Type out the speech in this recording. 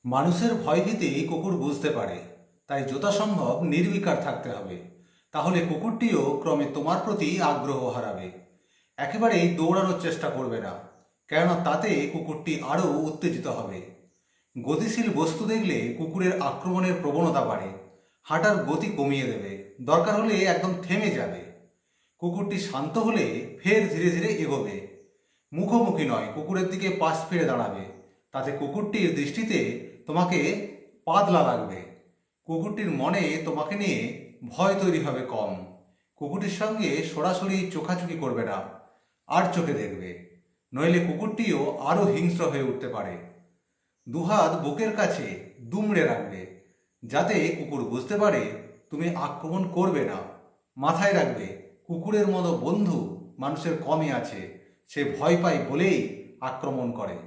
মানুষের ভয়ভীতি কুকুর বুঝতে পারে, তাই যথাসম্ভব নির্বিকার থাকতে হবে। তাহলে কুকুরটিও ক্রমে তোমার প্রতি আগ্রহ হারাবে। একেবারেই দৌড়ানোর চেষ্টা করবে না, কেননা তাতে কুকুরটি আরও উত্তেজিত হবে। গতিশীল বস্তু দেখলে কুকুরের আক্রমণের প্রবণতা বাড়ে, হাঁটার গতি কমিয়ে দেবে, দরকার হলে একদম থেমে যাবে। কুকুরটি শান্ত হলে ফের ধীরে ধীরে এগোবে, মুখোমুখি নয়, কুকুরের দিকে পাশ ফিরে দাঁড়াবে। তাতে কুকুরটির দৃষ্টিতে তোমাকে পাতলা লাগবে। কুকুরটির মনে তোমাকে নিয়ে ভয় তৈরি হবে কম। কুকুরটির সঙ্গে সরাসরি চোখাচোখি করবে না, আর চোখে দেখবে, নইলে কুকুরটিও আরও হিংস্র হয়ে উঠতে পারে। দুহাত বুকের কাছে দুমড়ে রাখবে, যাতে কুকুর বুঝতে পারে তুমি আক্রমণ করবে না। মাথায় রাখবে, কুকুরের মতো বন্ধু মানুষের কমই আছে, সে ভয় পায় বলেই আক্রমণ করে।